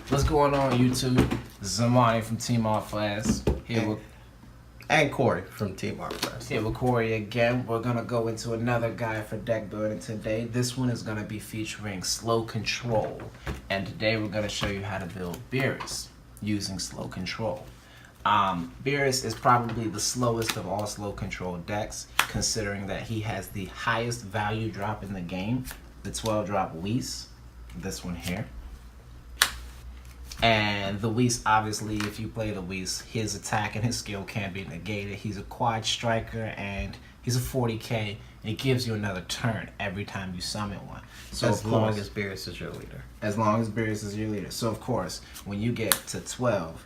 What's going on, YouTube? This is Zamani from Team Art Flash. And Corey from Team Art Flash. Here with Corey again. We're gonna go into another guide for deck building today. This one is gonna be featuring slow control, and today we're gonna show you how to build Beerus using slow control. Beerus is probably the slowest of all slow control decks, considering that he has the highest value drop in the game, the 12 drop Whis, this one here. And the Whis, obviously, if you play the Whis, his attack and his skill can't be negated. He's a quad striker and he's a 40k, and he gives you another turn every time you summon one. So as long as Beerus is your leader. As long as Beerus is your leader. So of course, when you get to 12,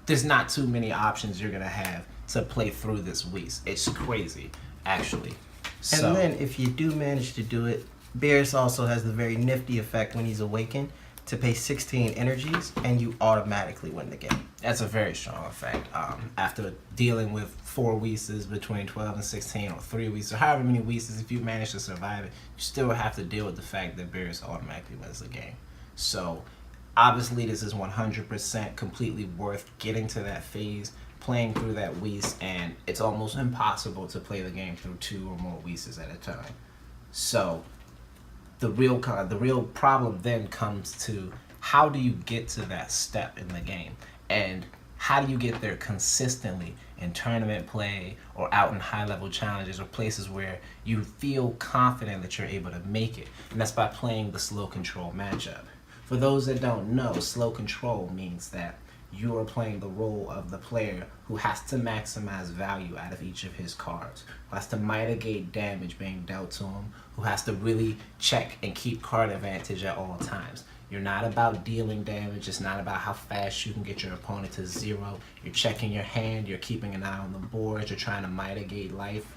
there's not too many options you're gonna have to play through this Whis. It's crazy, actually. So, and then if you do manage to do it, Beerus also has the very nifty effect when he's awakened to pay 16 energies, and you automatically win the game. That's a very strong effect. After dealing with 4 Whis between 12 and 16, or 3 Whis, or however many Whis, if you manage to survive it, you still have to deal with the fact that Beerus automatically wins the game. So, obviously, this is 100% completely worth getting to that phase, playing through that Whis, and it's almost impossible to play the game through 2 or more Whis at a time. So, the real problem then comes to how do you get to that step in the game, and how do you get there consistently in tournament play or out in high level challenges or places where you feel confident that you're able to make it. And that's by playing the slow control matchup. For those that don't know, slow control means that you are playing the role of the player who has to maximize value out of each of his cards, who has to mitigate damage being dealt to him, who has to really check and keep card advantage at all times. You're not about dealing damage. It's not about how fast you can get your opponent to 0. You're checking your hand. You're keeping an eye on the board. You're trying to mitigate life,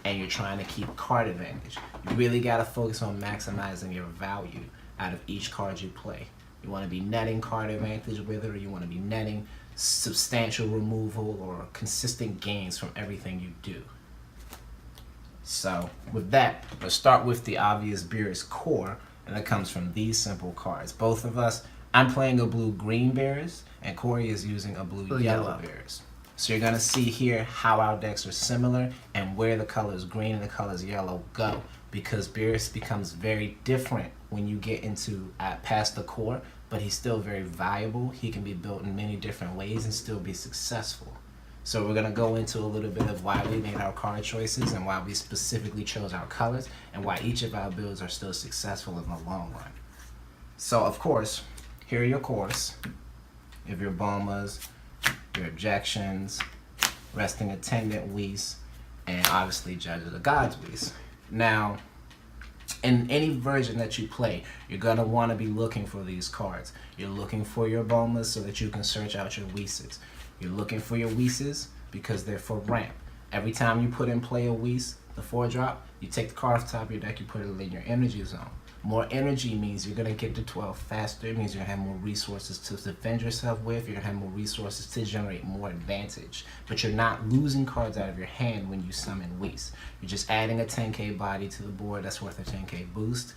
and you're trying to keep card advantage. You really got to focus on maximizing your value out of each card you play. You want to be netting card advantage with it, or you want to be netting substantial removal or consistent gains from everything you do. So with that, let's start with the obvious Beerus core, and that comes from these simple cards. Both of us, I'm playing a blue-green Beerus, and Corey is using a blue-yellow Beerus. So you're going to see here how our decks are similar and where the colors green and the colors yellow go, because Beerus becomes very different when you get into past the core, but he's still very viable. He can be built in many different ways and still be successful. So we're going to go into a little bit of why we made our card choices and why we specifically chose our colors and why each of our builds are still successful in the long run. So of course, here are your cores. You have your bombas, your objections, resting attendant Whis, and obviously Judge of the Gods Whis. Now, in any version that you play, you're going to want to be looking for these cards. You're looking for your bombas so that you can search out your Whis. You're looking for your Whis because they're for ramp. Every time you put in play a Whis, the 4-drop, you take the card off the top of your deck, you put it in your energy zone. More energy means you're going to get to 12 faster. It means you're going to have more resources to defend yourself with. You're going to have more resources to generate more advantage. But you're not losing cards out of your hand when you summon Whis. You're just adding a 10k body to the board that's worth a 10k boost.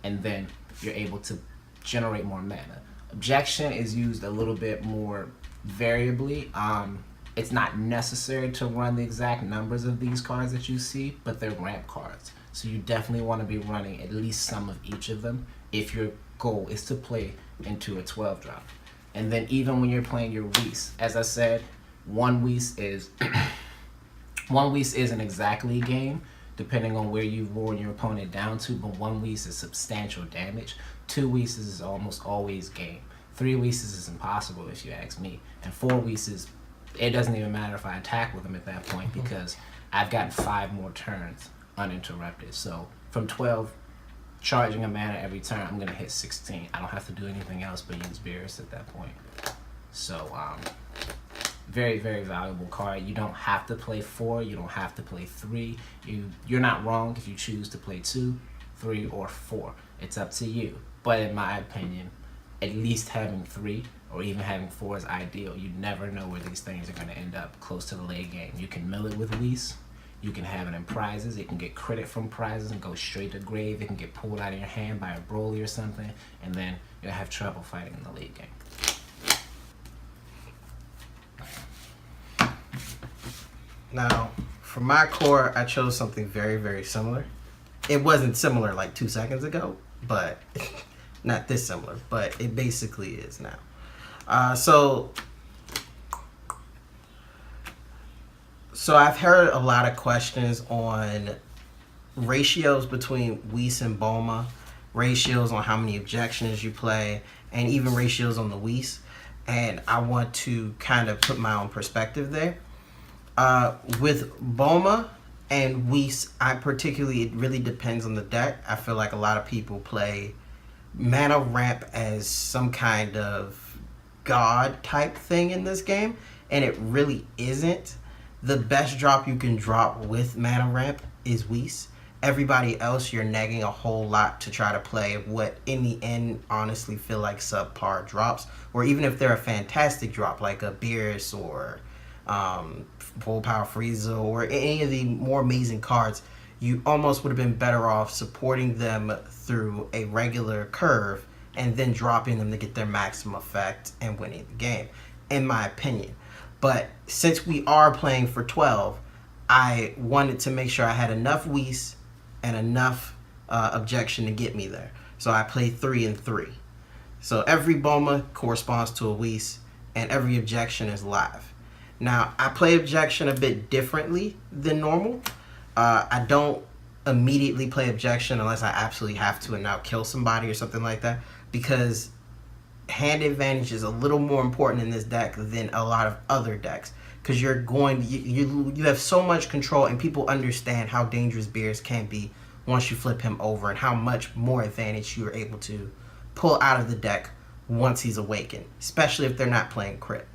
And then you're able to generate more mana. Objection is used a little bit more variably. It's not necessary to run the exact numbers of these cards that you see, but they're ramp cards. So you definitely want to be running at least some of each of them if your goal is to play into a 12 drop. And then even when you're playing your Whis, as I said, one Whis isn't exactly a game, depending on where you've worn your opponent down to, but one Whis is substantial damage. 2 Whis is almost always game. 3 Whis is impossible if you ask me. And 4 Whis, it doesn't even matter if I attack with them at that point because I've gotten 5 more turns uninterrupted. So from 12, charging a mana every turn, I'm going to hit 16. I don't have to do anything else but use Beerus at that point. So very, very valuable card. You don't have to play 4. You don't have to play 3. You're not wrong if you choose to play 2, 3, or 4. It's up to you. But in my opinion, at least having 3 or even having 4 is ideal. You never know where these things are going to end up close to the late game. You can mill it with Whis. You can have it in prizes. It can get credit from prizes and go straight to grave. It can get pulled out of your hand by a Broly or something. And then you'll have trouble fighting in the late game. Now, for my core, I chose something very, very similar. It wasn't similar like 2 seconds ago, but not this similar, but it basically is now. So I've heard a lot of questions on ratios between Whis and Bulma, ratios on how many objections you play, and even ratios on the Whis. And I want to kind of put my own perspective there. With Bulma and Whis, it really depends on the deck. I feel like a lot of people play mana ramp as some kind of god type thing in this game, and it really isn't. The best drop you can drop with mana ramp is Whis. Everybody else, you're negging a whole lot to try to play what in the end honestly feel like subpar drops, or even if they're a fantastic drop like a Beerus or Full Power Frieza or any of the more amazing cards, you almost would have been better off supporting them through a regular curve and then dropping them to get their maximum effect and winning the game, in my opinion. But since we are playing for 12, I wanted to make sure I had enough Whis and enough objection to get me there. So I played 3 and 3. So every Bulma corresponds to a Whis, and every objection is live. Now, I play objection a bit differently than normal. I don't immediately play objection unless I absolutely have to and now kill somebody or something like that, because hand advantage is a little more important in this deck than a lot of other decks, because you have so much control, and people understand how dangerous Beerus can be once you flip him over, and how much more advantage you're able to pull out of the deck once he's awakened, especially if they're not playing crit.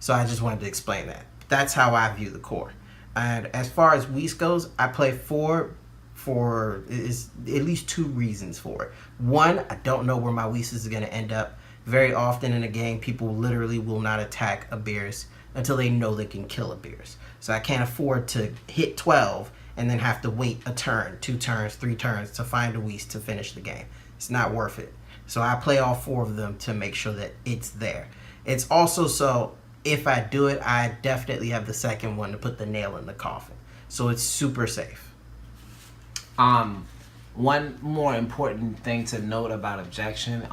So I just wanted to explain that. That's how I view the core. And as far as Whis goes, I play 4 for is at least 2 reasons for it. One, I don't know where my Whis is going to end up. Very often in a game, people literally will not attack a Beerus until they know they can kill a Beerus. So I can't afford to hit 12 and then have to wait a turn, 2 turns, 3 turns to find a Whis to finish the game. It's not worth it. So I play all 4 of them to make sure that it's there. It's also so if I do it, I definitely have the second one to put the nail in the coffin. So it's super safe. One more important thing to note about objection,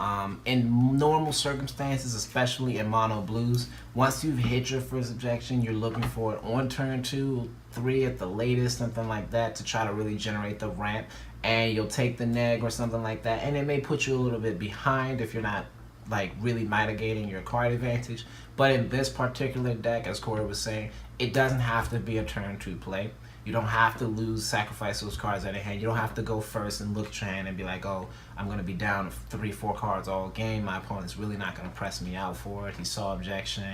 in normal circumstances, especially in mono blues, once you've hit your first objection, you're looking for it on turn 2, 3 at the latest, something like that, to try to really generate the ramp, and you'll take the neg or something like that, and it may put you a little bit behind if you're not like really mitigating your card advantage. But in this particular deck, as Corey was saying, it doesn't have to be a turn 2 play. You don't have to sacrifice those cards out of hand. You don't have to go first and look at your hand and be like, oh, I'm going to be down 3-4 cards all game. My opponent's really not going to press me out for it. He saw objection.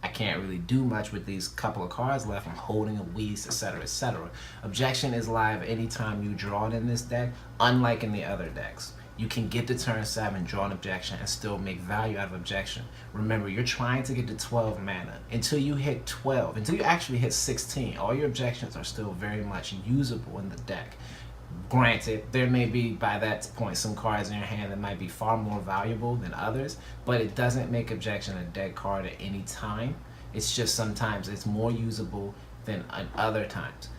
I can't really do much with these couple of cards left. I'm holding a Whis, etc., etc. Objection is live anytime you draw it in this deck, unlike in the other decks. You can get to turn 7, draw an objection, and still make value out of objection. Remember, you're trying to get to 12 mana. Until you hit 12, until you actually hit 16, all your objections are still very much usable in the deck. Granted, there may be, by that point, some cards in your hand that might be far more valuable than others, but it doesn't make objection a dead card at any time. It's just sometimes it's more usable than at other times.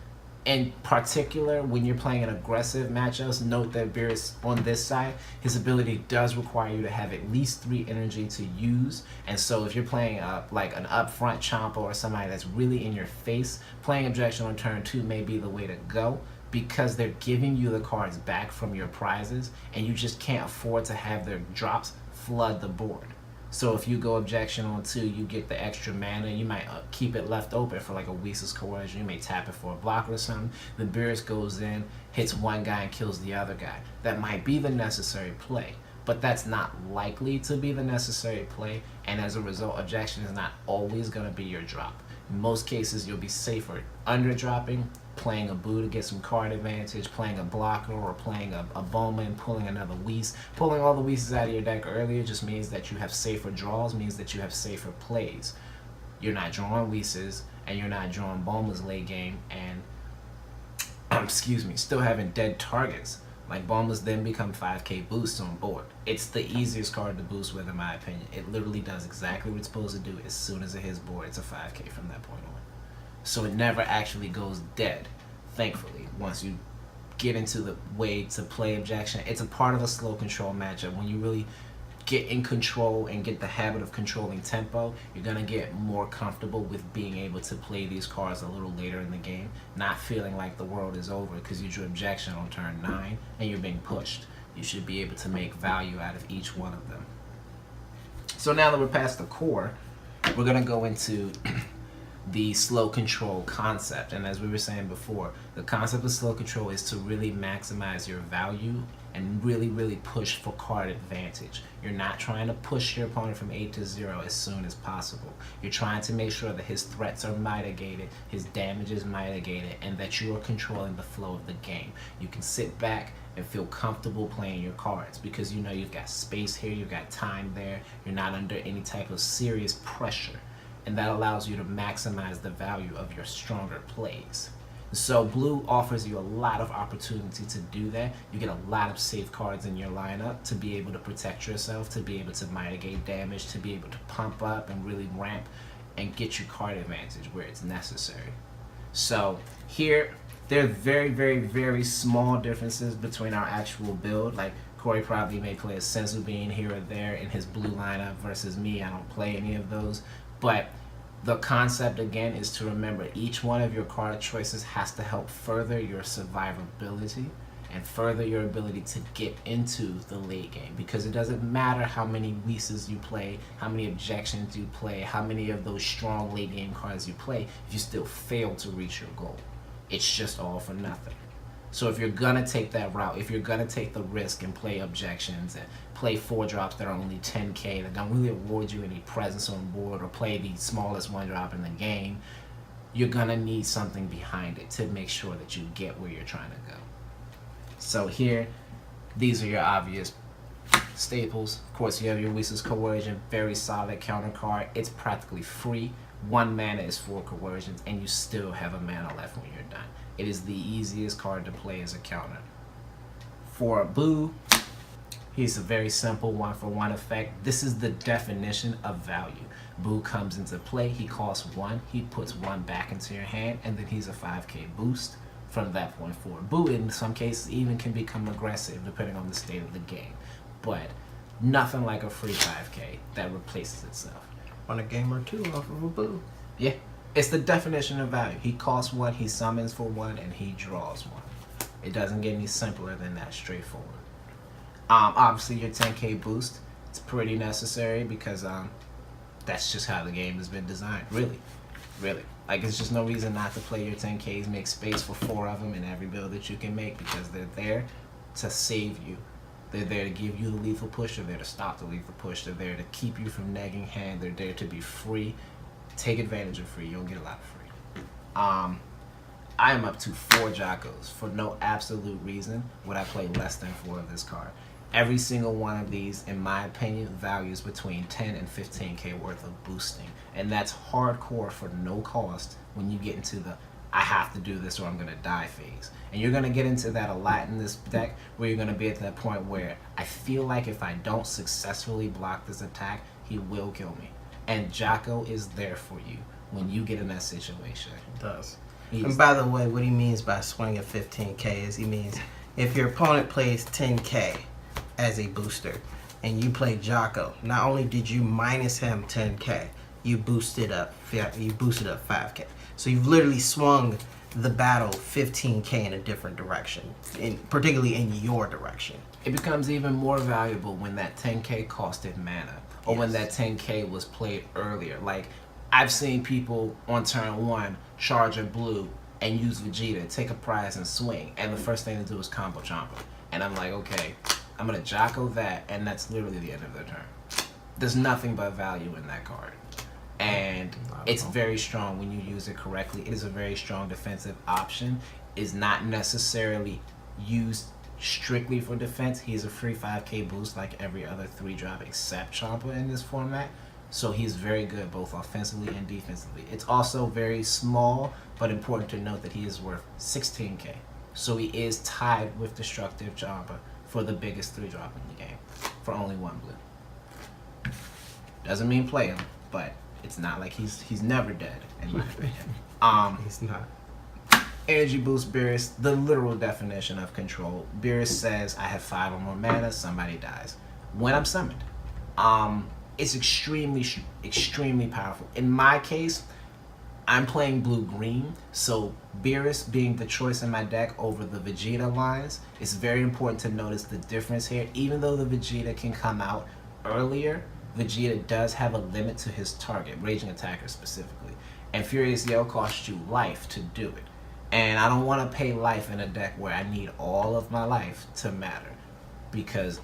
In particular, when you're playing an aggressive matchups, note that Beerus on this side, his ability does require you to have at least 3 energy to use. And so if you're playing like an upfront Champa or somebody that's really in your face, playing objection on turn 2 may be the way to go, because they're giving you the cards back from your prizes, and you just can't afford to have their drops flood the board. So if you go objection on 2, you get the extra mana. You might keep it left open for like a Whis' Coercion. You may tap it for a blocker or something. The Beerus goes in, hits one guy and kills the other guy. That might be the necessary play, but that's not likely to be the necessary play, and as a result, objection is not always going to be your drop. In most cases, you'll be safer underdropping, playing a Boo to get some card advantage, playing a blocker, or playing a Bulma and pulling another Whis. Pulling all the Whis out of your deck earlier just means that you have safer draws, means that you have safer plays. You're not drawing Whis, and you're not drawing Bulma's late game, and excuse me, still having dead targets Like Bombas then become 5K boosts on board. It's the easiest card to boost with, in my opinion. It literally does exactly what it's supposed to do. As soon as it hits board, it's a 5K from that point on. So it never actually goes dead, thankfully. Once you get into the way to play objection, it's a part of a slow control matchup. When you really get in control and get the habit of controlling tempo, you're going to get more comfortable with being able to play these cards a little later in the game, not feeling like the world is over because you drew objection on turn 9 and you're being pushed. You should be able to make value out of each one of them. So now that we're past the core, we're going to go into the slow control concept. And as we were saying before, the concept of slow control is to really maximize your value and really push for card advantage. You're not trying to push your opponent from 8 to 0 as soon as possible. You're trying to make sure that his threats are mitigated, his damage is mitigated, and that you are controlling the flow of the game. You can sit back and feel comfortable playing your cards because you know you've got space here, you've got time there, you're not under any type of serious pressure. And that allows you to maximize the value of your stronger plays. So blue offers you a lot of opportunity to do that. You get a lot of safe cards in your lineup to be able to protect yourself, to be able to mitigate damage, to be able to pump up and really ramp and get you card advantage where it's necessary. So here, there are very small differences between our actual build. Like Corey probably may play a Senzu Bean here or there in his blue lineup versus me. I don't play any of those. But the concept, again, is to remember each one of your card choices has to help further your survivability and further your ability to get into the late game. Because it doesn't matter how many Weeses you play, how many objections you play, how many of those strong late game cards you play, if you still fail to reach your goal. It's just all for nothing. So if you're gonna take that route, if you're gonna take the risk and play objections and play 4-drops that are only 10K, that don't really award you any presence on board, or play the smallest 1-drop in the game, you're gonna need something behind it to make sure that you get where you're trying to go. So here, these are your obvious staples. Of course, you have your Weezus Coercion, very solid counter card. It's practically free. 1 mana is 4 coercions, and you still have a mana left when you're done. It is the easiest card to play as a counter. For Boo, he's a very simple 1-for-1 effect. This is the definition of value. Boo comes into play, he costs 1, he puts 1 back into your hand, and then he's a 5K boost from that point forward. Boo, in some cases, even can become aggressive depending on the state of the game. But nothing like a free 5K that replaces itself. On a game or two off of a Boo. Yeah. It's the definition of value. He costs 1, he summons for 1, and he draws 1. It doesn't get any simpler than that, straightforward. Obviously, your 10K boost, it's pretty necessary because that's just how the game has been designed. Really. Like, there's just no reason not to play your 10Ks, make space for 4 of them in every build that you can make because they're there to save you. They're there to give you the lethal push, they're there to stop the lethal push, they're there to keep you from negging hand, they're there to be free. Take advantage of free. You don't get a lot of free. I am up to 4 Jocos. For no absolute reason would I play less than 4 of this card. Every single one of these, in my opinion, values between 10 and 15K worth of boosting. And that's hardcore for no cost when you get into the I have to do this or I'm going to die phase. And you're going to get into that a lot in this deck where you're going to be at that point where I feel like if I don't successfully block this attack, he will kill me. And Jocko is there for you when you get in that situation. It does. And by the way, what he means by swinging 15K is he means if your opponent plays 10K as a booster and you play Jocko, not only did you minus him 10K, you boosted up 5K. So you've literally swung the battle 15K in a different direction, particularly in your direction. It becomes even more valuable when that 10K costed mana. Or when that 10K was played earlier. Like, I've seen people on turn 1 charge a blue and use Vegeta, take a prize and swing, and the first thing to do is combo chomper. And I'm like, okay, I'm gonna Jocko that, and that's literally the end of their turn. There's nothing but value in that card. And it's very strong when you use it correctly. It is a very strong defensive option. It's not necessarily used strictly for defense. He's a free 5K boost like every other 3-drop except Champa in this format. So he's very good both offensively and defensively. It's also very small, but important to note that he is worth 16K. So he is tied with Destructive Jabba for the biggest 3-drop in the game for only 1 blue. Doesn't mean play him, but it's not like he's never dead in my opinion. He's not. Energy Boost Beerus, the literal definition of control. Beerus says, I have 5 or more mana, somebody dies. When I'm summoned. It's extremely powerful. In my case, I'm playing blue-green, so Beerus being the choice in my deck over the Vegeta lines, it's very important to notice the difference here. Even though the Vegeta can come out earlier, Vegeta does have a limit to his target, raging attacker specifically. And Furious Yell costs you life to do it. And I don't want to pay life in a deck where I need all of my life to matter. Because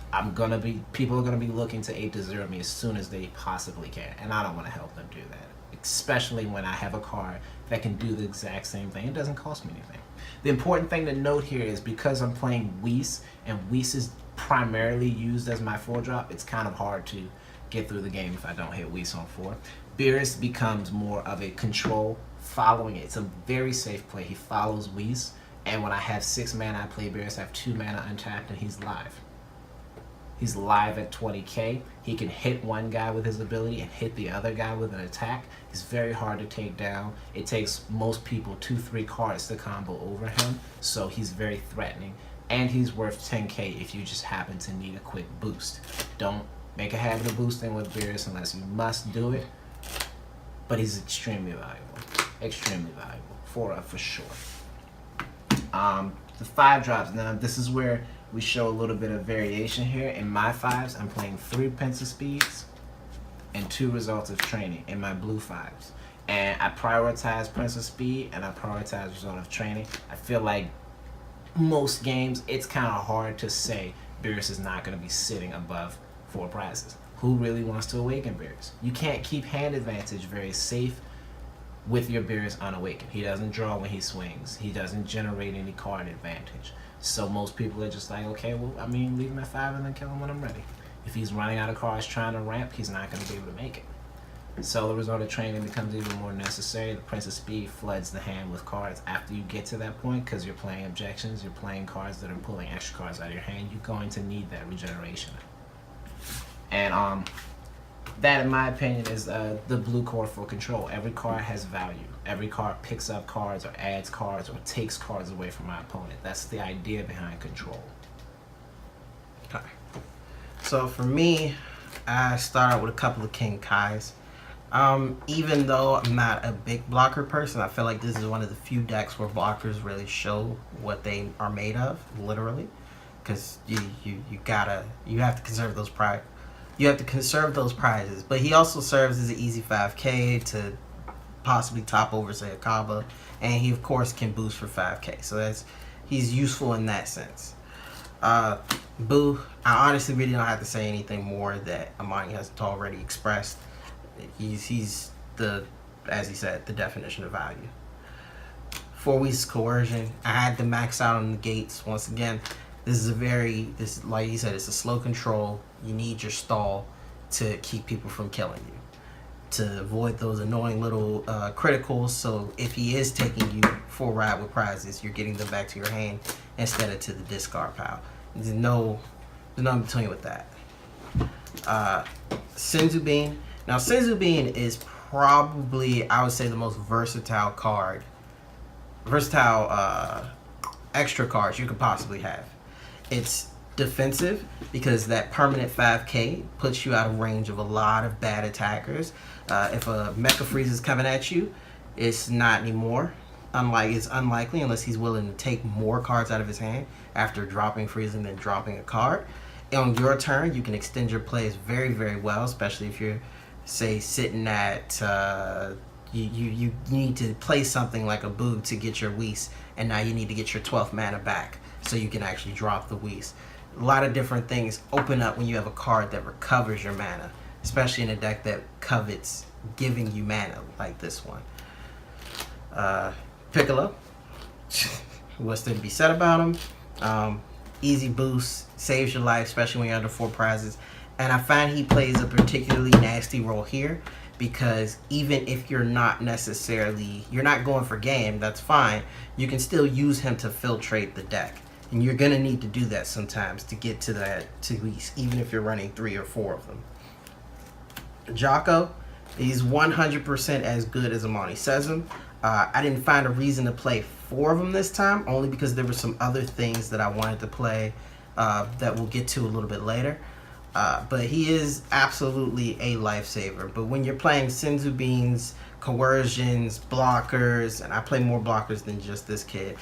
people are gonna be looking to 8 to 0 me as soon as they possibly can. And I don't want to help them do that. Especially when I have a card that can do the exact same thing. It doesn't cost me anything. The important thing to note here is because I'm playing Whis, and Whis is primarily used as my 4-drop, it's kind of hard to get through the game if I don't hit Whis on 4. Beerus becomes more of a control following it. It's a very safe play. He follows Whis, and when I have 6 mana, I play Beerus. I have 2 mana untapped, and he's live. He's live at 20k. He can hit one guy with his ability and hit the other guy with an attack. He's very hard to take down. It takes most people 2-3 cards to combo over him, so he's very threatening. And he's worth 10k if you just happen to need a quick boost. Don't make a habit of boosting with Beerus unless you must do it. But he's extremely valuable. Extremely valuable. For sure. The 5-drops. Now, this is where we show a little bit of variation here. In my 5s, I'm playing 3 Pencil Speeds and 2 Results of Training in my blue 5s. And I prioritize Pencil Speed and I prioritize Result of Training. I feel like most games, it's kind of hard to say Beerus is not going to be sitting above 4 prizes. Who really wants to awaken Beerus? You can't keep hand advantage very safe with your Beerus unawakened. He doesn't draw when he swings. He doesn't generate any card advantage. So most people are just like, okay, well, I mean, leave him at 5 and then kill him when I'm ready. If he's running out of cards trying to ramp, he's not going to be able to make it. So the Result of Training becomes even more necessary. The Prince of Speed floods the hand with cards after you get to that point because you're playing objections, you're playing cards that are pulling extra cards out of your hand. You're going to need that regeneration. And that, in my opinion, is the blue core for control. Every card has value. Every card picks up cards or adds cards or takes cards away from my opponent. That's the idea behind control. Okay. So for me, I start out with a couple of King Kais. Even though I'm not a big blocker person, I feel like this is one of the few decks where blockers really show what they are made of, literally. Because you have to conserve those prizes. You have to conserve those prizes. But he also serves as an easy 5k to possibly top over, say, a Kaba. And he, of course, can boost for 5k. So he's useful in that sense. Boo, I honestly really don't have to say anything more that Amani hasn't already expressed. He's the, as he said, the definition of value. 4 weeks coercion. I had to max out on the gates. Once again, this is like he said, it's a slow control. You need your stall to keep people from killing you, to avoid those annoying little criticals. So if he is taking you for a ride with prizes, you're getting them back to your hand instead of to the discard pile. There's nothing between with that. Senzu Bean. Now, Senzu Bean is probably, I would say, the most versatile extra cards you could possibly have. It's defensive because that permanent 5k puts you out of range of a lot of bad attackers. If a Mecha Freeze is coming at you, it's not anymore. It's unlikely unless he's willing to take more cards out of his hand after dropping Freeze and then dropping a card. On your turn, you can extend your plays very, very well, especially if you're, say, sitting at you need to play something like a Boo to get your Whis, and now you need to get your 12th mana back so you can actually drop the Whis. A lot of different things open up when you have a card that recovers your mana, especially in a deck that covets giving you mana like this one. Piccolo, what's there to be said about him? Easy boost, saves your life, especially when you're under 4 prizes. And I find he plays a particularly nasty role here because even if you're not going for game, that's fine. You can still use him to filtrate the deck. And you're going to need to do that sometimes to get to that 2-East, even if you're running 3 or 4 of them. Jocko, he's 100% as good as Amani says him. I didn't find a reason to play 4 of them this time, only because there were some other things that I wanted to play that we'll get to a little bit later. But he is absolutely a lifesaver. But when you're playing Senzu Beans, coercions, blockers, and I play more blockers than just this kid,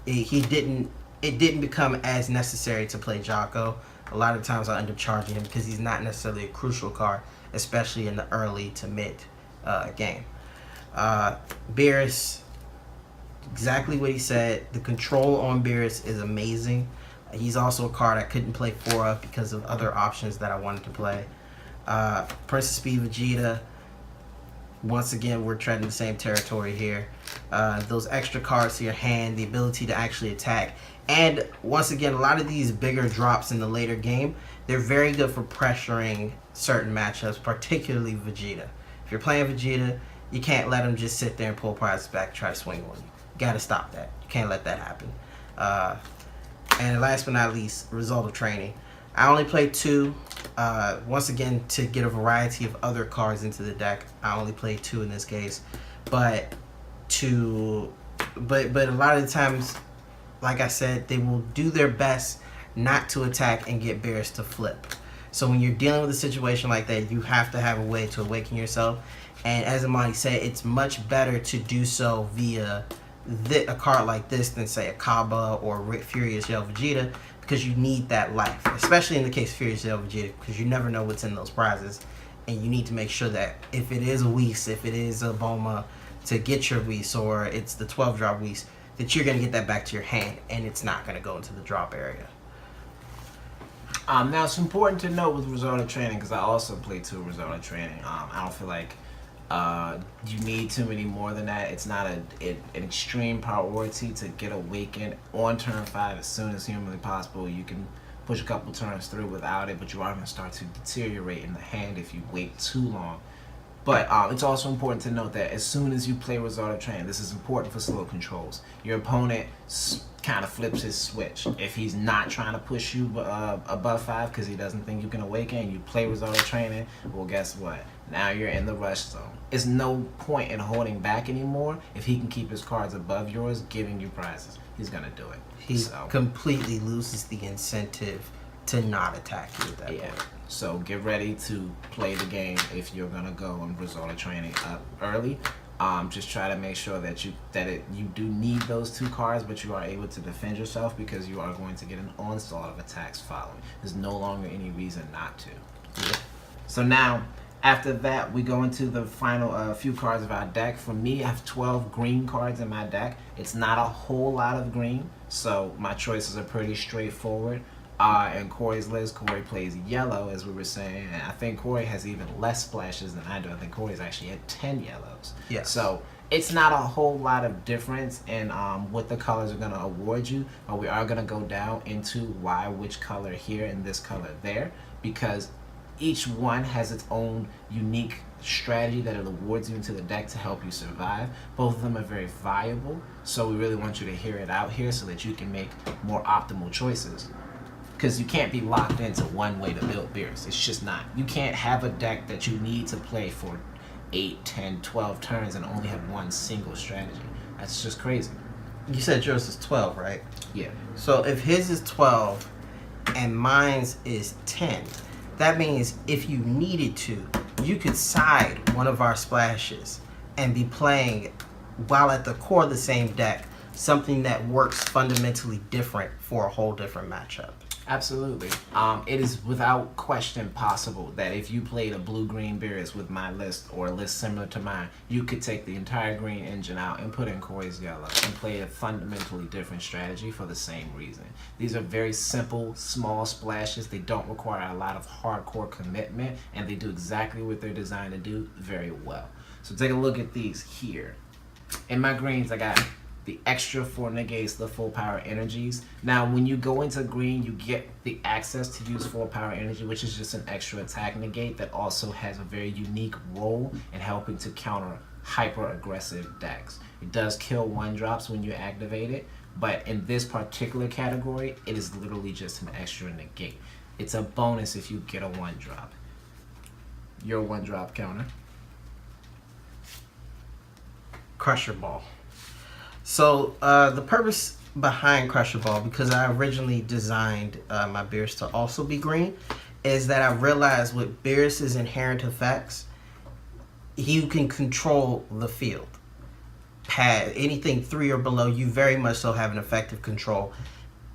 it didn't become as necessary to play Jocko. A lot of times I end up charging him because he's not necessarily a crucial card, especially in the early to mid game. Beerus, exactly what he said. The control on Beerus is amazing. He's also a card I couldn't play 4 of because of other options that I wanted to play. Princess Speed Vegeta, once again, we're treading the same territory here. Those extra cards to your hand, the ability to actually attack. And once again, a lot of these bigger drops in the later game, they're very good for pressuring certain matchups, particularly Vegeta. If you're playing Vegeta, you can't let him just sit there and pull prizes back and try to swing on you. You gotta stop that. You can't let that happen. And last but not least, result of training. I only played 2. Once again, to get a variety of other cards into the deck, I only played 2 in this case. But a lot of the times, like I said, they will do their best not to attack and get Beerus to flip. So when you're dealing with a situation like that, you have to have a way to awaken yourself. And as Amani said, it's much better to do so via a card like this than say a Kaba or Furious Yell Vegeta, because you need that life, especially in the case of Furious Yell Vegeta, because you never know what's in those prizes, and you need to make sure that if it is a Whis, if it is a Bulma, to get your Whis, or it's the 12-drop Whis, that you're going to get that back to your hand, and it's not going to go into the drop area. Now, it's important to note with resort of training, because I also played 2 resort of training. I don't feel like you need too many more than that. It's not an extreme priority to get awakened on turn 5 as soon as humanly possible. You can push a couple turns through without it, but you are going to start to deteriorate in the hand if you wait too long. But it's also important to note that as soon as you play Resort of Training, this is important for slow controls. Your opponent kind of flips his switch. If he's not trying to push you above 5 because he doesn't think you can awaken, you play Resort of Training, well, guess what? Now you're in the rush zone. It's no point in holding back anymore. If he can keep his cards above yours, giving you prizes, he's going to do it. He completely loses the incentive to not attack you at that point. So get ready to play the game if you're gonna go and resort to training up early. Just try to make sure that you do need those 2 cards, but you are able to defend yourself because you are going to get an onslaught of attacks following. There's no longer any reason not to. Yeah. So now, after that, we go into the final few cards of our deck. For me, I have 12 green cards in my deck. It's not a whole lot of green, so my choices are pretty straightforward. In Corey's list, Corey plays yellow, as we were saying, and I think Corey has even less splashes than I do. I think Corey's actually at 10 yellows. Yeah. So it's not a whole lot of difference in what the colors are going to award you, but we are going to go down into which color here and this color there, because each one has its own unique strategy that it awards you into the deck to help you survive. Both of them are very viable, so we really want you to hear it out here so that you can make more optimal choices. Because you can't be locked into one way to build Beerus. It's just not. You can't have a deck that you need to play for 8, 10, 12 turns and only have one single strategy. That's just crazy. You said yours is 12, right? Yeah. So if his is 12 and mine's is 10, that means if you needed to, you could side one of our splashes and be playing, while at the core of the same deck, something that works fundamentally different for a whole different matchup. Absolutely. It is without question possible that if you played a blue-green Beerus with my list or a list similar to mine, you could take the entire green engine out and put in Corey's yellow and play a fundamentally different strategy for the same reason. These are very simple, small splashes. They don't require a lot of hardcore commitment, and they do exactly what they're designed to do very well. So take a look at these here. In my greens, I got The extra 4 negates the full power energies. Now, when you go into green, you get the access to use full power energy, which is just an extra attack negate that also has a very unique role in helping to counter hyper aggressive decks. It does kill 1-drops when you activate it, but in this particular category, it is literally just an extra negate. It's a bonus if you get a 1-drop. Your 1-drop counter. Crusher Ball. So the purpose behind Crusher Ball, because I originally designed my Beerus to also be green, is that I realized with Beerus's inherent effects, you can control the field. Anything 3 or below, you very much so have an effective control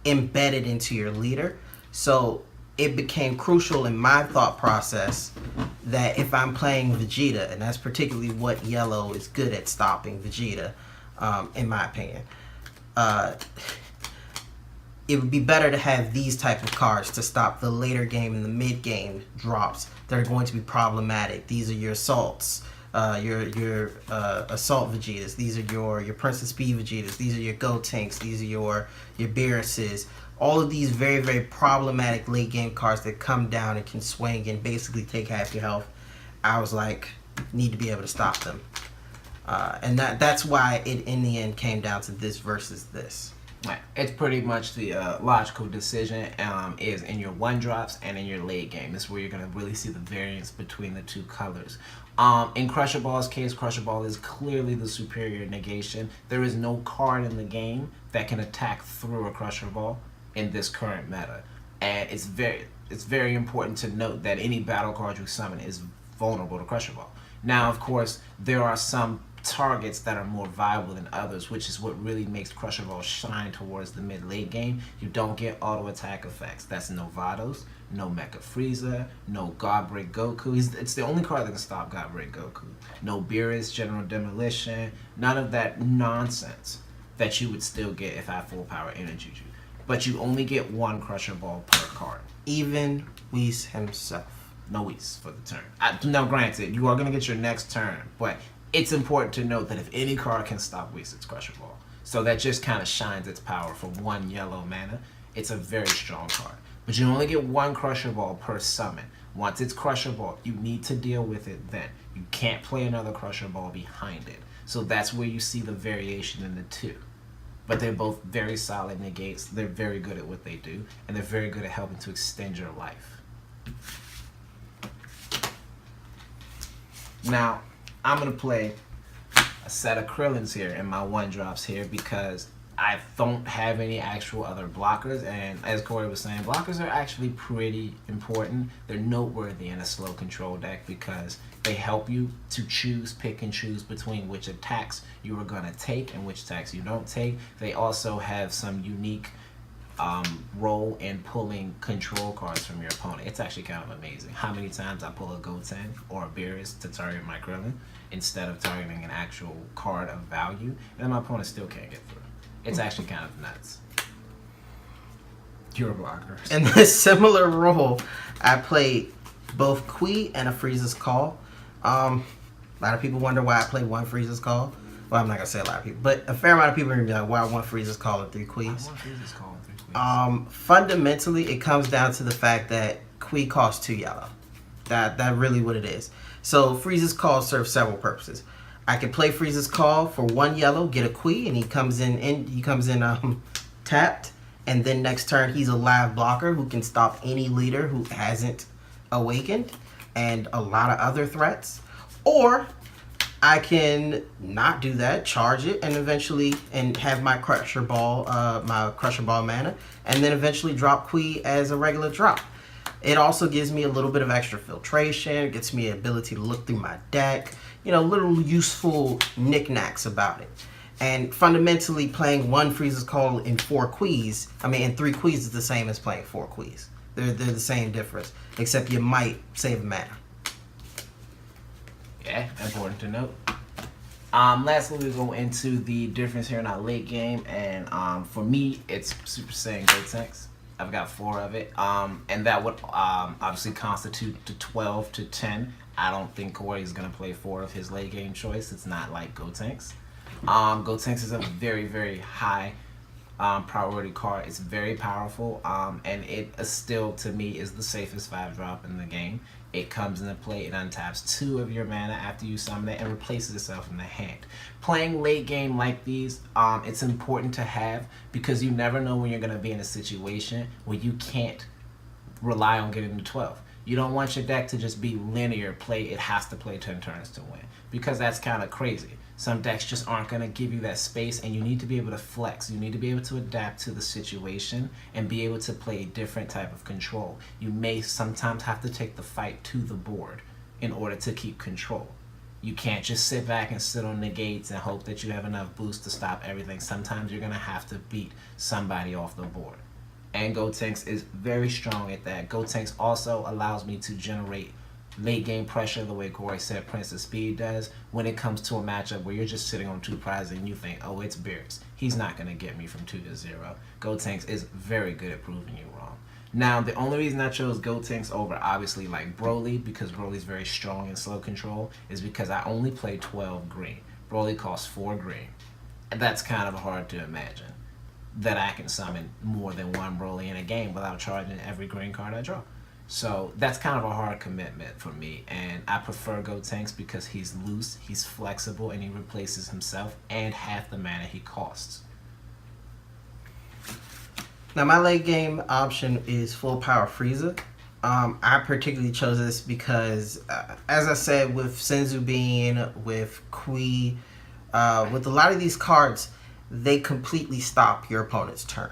embedded into your leader. So it became crucial in my thought process that if I'm playing Vegeta, and that's particularly what yellow is good at stopping, Vegeta, in my opinion, it would be better to have these type of cards to stop the later game and the mid game drops that are going to be problematic. These are your assaults, your assault Vegetas. These are your Princess P Vegetas. These are your Gotenks. These are your Beeruses. All of these very, very problematic late game cards that come down and can swing and basically take half your health. I was like, need to be able to stop them. And that's why it in the end came down to this versus this. Right. It's pretty much the logical decision is in your 1-drops and in your late game. This is where you're going to really see the variance between the two colors. In Crusher Ball's case, Crusher Ball is clearly the superior negation. There is no card in the game that can attack through a Crusher Ball in this current meta. And it's very important to note that any battle card you summon is vulnerable to Crusher Ball. Now, of course, there are some targets that are more viable than others, which is what really makes Crusher Ball shine towards the mid-late game. You don't get auto attack effects. That's no Vados, no Mecha Frieza, no God Break Goku. It's the only card that can stop God Break Goku. No Beerus, General Demolition, none of that nonsense that you would still get if I full power energied you. But you only get 1 Crusher Ball per card. Even Whis himself. No Whis for the turn. Now, granted, you are going to get your next turn, but it's important to note that if any card can stop Whis, it's Crusher Ball. So that just kind of shines its power for 1 yellow mana. It's a very strong card. But you only get 1 Crusher Ball per summon. Once it's Crusher Ball, you need to deal with it then. You can't play another Crusher Ball behind it. So that's where you see the variation in the two. But they're both very solid negates. They're very good at what they do, and they're very good at helping to extend your life. Now, I'm going to play a set of Krillins here in my 1-drops here because I don't have any actual other blockers, and as Corey was saying, blockers are actually pretty important. They're noteworthy in a slow control deck because they help you to pick and choose between which attacks you are going to take and which attacks you don't take. They also have some unique role in pulling control cards from your opponent. It's actually kind of amazing how many times I pull a Goten or a Beerus to target my Krillin instead of targeting an actual card of value, and my opponent still can't get through. It's actually kind of nuts. You're a blocker. In this similar role, I played both Qui and a Frieza's Call. A lot of people wonder why I play 1 Frieza's Call. Well, I'm not going to say a lot of people, but a fair amount of people are going to be like, why 1 Frieza's Call and 3 Quis? Why 1 Frieza's Call and 3 Quis? Fundamentally, it comes down to the fact that Qui costs 2 yellow. That really what it is. So Frieza's Call serves several purposes. I can play Frieza's Call for 1 yellow, get a Qui, and he comes in tapped, and then next turn he's a live blocker who can stop any leader who hasn't awakened and a lot of other threats. Or I can not do that, charge it, and eventually have my Crusher Ball mana, and then eventually drop Qui as a regular drop. It also gives me a little bit of extra filtration. It gets me the ability to look through my deck. Little useful knickknacks about it. And fundamentally, playing 1 Frieza's Call in 3 Quis is the same as playing 4 Quis. They're the same difference, except you might save mana. Yeah, important to note. Lastly, we go into the difference here in our late game, and for me, it's Super Saiyan Gotenks. I've got 4 of it, and that would obviously constitute to 12 to 10. I don't think Corey is going to play 4 of his late game choice. It's not like Gotenks. Gotenks is a very, very high priority card. It's very powerful, and it still, to me, is the safest 5-drop in the game. It comes into play, it untaps 2 of your mana after you summon it and replaces itself in the hand. Playing late game like these, it's important to have because you never know when you're going to be in a situation where you can't rely on getting to 12. You don't want your deck to just be linear play. It has to play 10 turns to win because that's kind of crazy. Some decks just aren't going to give you that space, and you need to be able to flex. You need to be able to adapt to the situation and be able to play a different type of control. You may sometimes have to take the fight to the board in order to keep control. You can't just sit back and sit on the gates and hope that you have enough boost to stop everything. Sometimes you're going to have to beat somebody off the board. And Gotenks is very strong at that. Gotenks also allows me to generate late game pressure the way Corey said Prince of Speed does when it comes to a matchup where you're just sitting on 2 prizes and you think, oh, it's Beerus. He's not going to get me from 2 to 0. Gotenks is very good at proving you wrong. Now, the only reason I chose Gotenks over obviously like Broly, because Broly's very strong in slow control, is because I only play 12 green. Broly costs 4 green. And that's kind of hard to imagine that I can summon more than 1 Broly in a game without charging every green card I draw. So that's kind of a hard commitment for me, and I prefer Gotenks because he's loose, he's flexible, and he replaces himself and half the mana he costs. Now my late game option is full power Frieza. I particularly chose this because, as I said, with Senzu Bean, with Kui, with a lot of these cards, they completely stop your opponent's turn.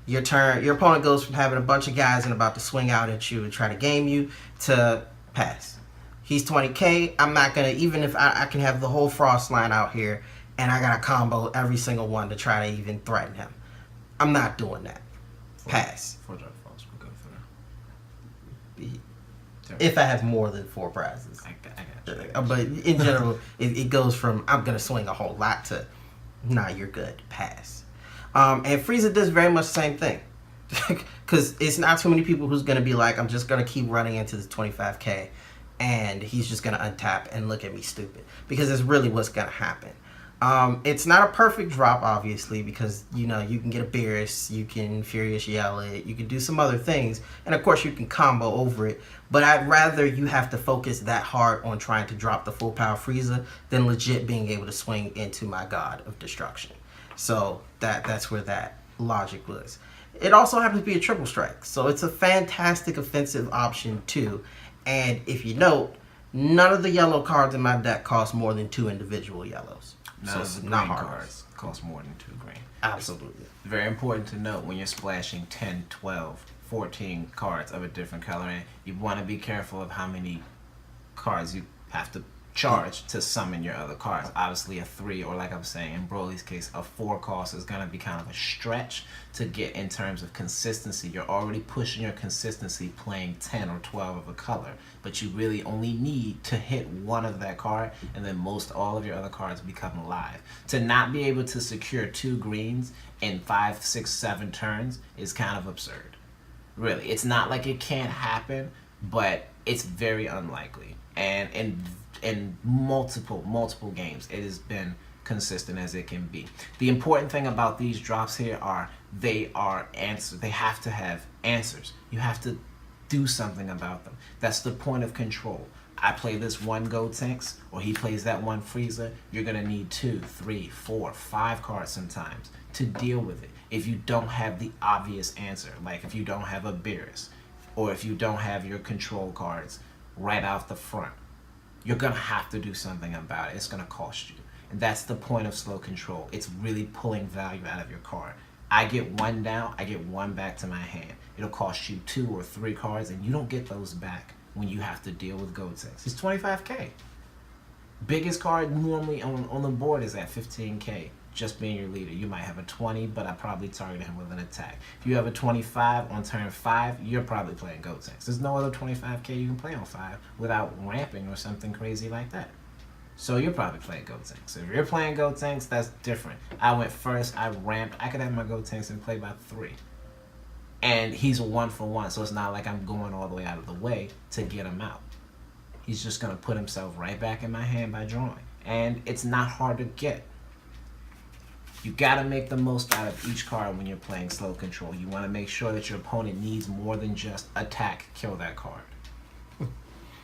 Your opponent goes from having a bunch of guys and about to swing out at you and try to game you to pass. He's 20k. I'm not going to, even if I can have the whole Frost line out here and I got to combo every single one to try to even threaten him. I'm not doing that. Pass. 4-drop Frost will go through. If I have more than 4 prizes. I got you. But in general, it goes from I'm going to swing a whole lot to, nah, you're good. Pass. And Frieza does very much the same thing. Because it's not too many people who's going to be like, I'm just going to keep running into the 25k and he's just going to untap and look at me stupid. Because that's really what's going to happen. It's not a perfect drop, obviously, because, you know, you can get a Beerus, you can Furious Yell it, you can do some other things, and of course you can combo over it, but I'd rather you have to focus that hard on trying to drop the full power Frieza than legit being able to swing into my God of Destruction. So that's where that logic was. It also happens to be a triple strike, so it's a fantastic offensive option too. And if you note, none of the yellow cards in my deck cost more than 2 individual yellows. None so of it's the not green hard. cards cost more than 2 green. Absolutely. It's very important to note when you're splashing 10, 12, 14 cards of a different color, and you want to be careful of how many cards you have to charge to summon your other cards. Obviously a 3, or like I'm saying in Broly's case, a 4 cost is going to be kind of a stretch to get in terms of consistency. You're already pushing your consistency playing 10 or 12 of a color, but you really only need to hit 1 of that card, and then most all of your other cards become live. To not be able to secure 2 greens in 5, 6, 7 turns is kind of absurd. Really, it's not like it can't happen, but it's very unlikely. And in multiple games, it has been consistent as it can be. The important thing about these drops here are they are answers. They have to have answers. You have to do something about them. That's the point of control. I play this 1 Gotenks, or he plays that 1 Frieza. You're gonna need 2, 3, 4, 5 cards sometimes to deal with it. If you don't have the obvious answer, like if you don't have a Beerus, or if you don't have your control cards right off the front, you're going to have to do something about it. It's going to cost you. And that's the point of slow control. It's really pulling value out of your card. I get 1 down, I get 1 back to my hand. It'll cost you 2 or 3 cards, and you don't get those back when you have to deal with Gotenks. It's 25k. Biggest card normally on the board is at 15k. Just being your leader. You might have a 20, but I probably target him with an attack. If you have a 25 on turn 5, you're probably playing Gotenks. There's no other 25k you can play on 5 without ramping or something crazy like that. So you're probably playing Gotenks. If you're playing Gotenks, that's different. I went first, I ramped. I could have my Gotenks and play by 3. And he's a 1-for-1, so it's not like I'm going all the way out of the way to get him out. He's just going to put himself right back in my hand by drawing. And it's not hard to get. You gotta make the most out of each card when you're playing slow control. You want to make sure that your opponent needs more than just attack, kill that card.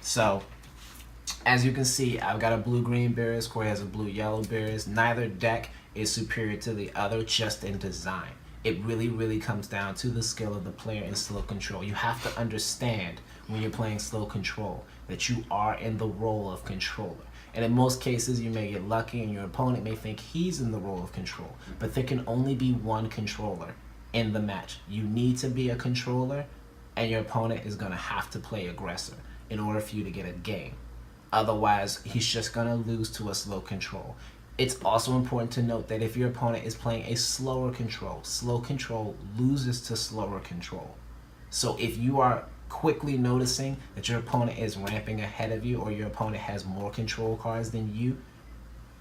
So, as you can see, I've got a blue-green Beerus, Corey has a blue-yellow Beerus. Neither deck is superior to the other, just in design. It really, really comes down to the skill of the player in slow control. You have to understand when you're playing slow control that you are in the role of controller. And in most cases, you may get lucky and your opponent may think he's in the role of control. But there can only be one controller in the match. You need to be a controller, and your opponent is going to have to play aggressor in order for you to get a game. Otherwise, he's just going to lose to a slow control. It's also important to note that if your opponent is playing a slow control loses to slower control. So if you are quickly noticing that your opponent is ramping ahead of you, or your opponent has more control cards than you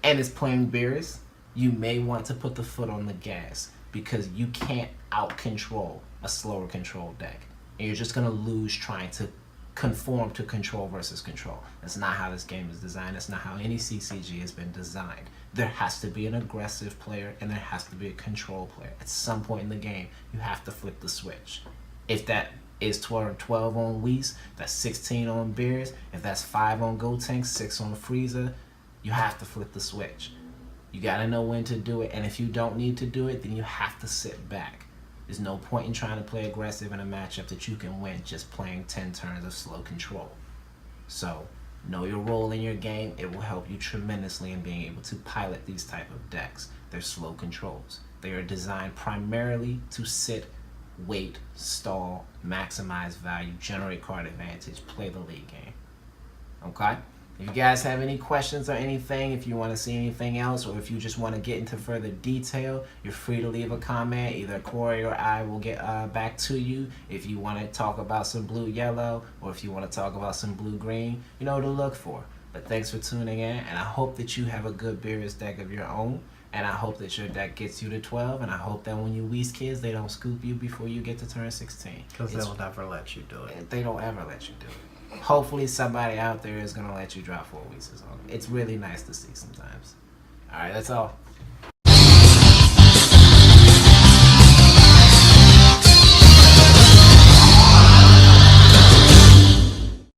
and is playing Beerus, you may want to put the foot on the gas, because you can't out control a slower control deck, and you're just going to lose trying to conform to control versus control. That's not how this game is designed. That's not how any CCG has been designed. There has to be an aggressive player and there has to be a control player. At some point in the game, you have to flip the switch. If that is 12 on Whis, that's 16 on Beerus. If that's 5 on Gotenks, 6 on Frieza, you have to flip the switch. You gotta know when to do it, and if you don't need to do it, then you have to sit back. There's no point in trying to play aggressive in a matchup that you can win just playing 10 turns of slow control. So, know your role in your game. It will help you tremendously in being able to pilot these type of decks. They're slow controls. They are designed primarily to sit, wait, stall, maximize value, generate card advantage, play the lead game. Okay? If you guys have any questions or anything, if you want to see anything else, or if you just want to get into further detail, you're free to leave a comment. Either Corey or I will get back to you. If you want to talk about some blue-yellow, or if you want to talk about some blue-green, you know what to look for. But thanks for tuning in, and I hope that you have a good Beerus deck of your own, and I hope that your deck gets you to 12, and I hope that when you Whis kids, they don't scoop you before you get to turn 16. Because they'll never let you do it. They don't ever let you do it. Hopefully somebody out there is going to let you drop 4 Whis on them. It's really nice to see sometimes. All right, that's all.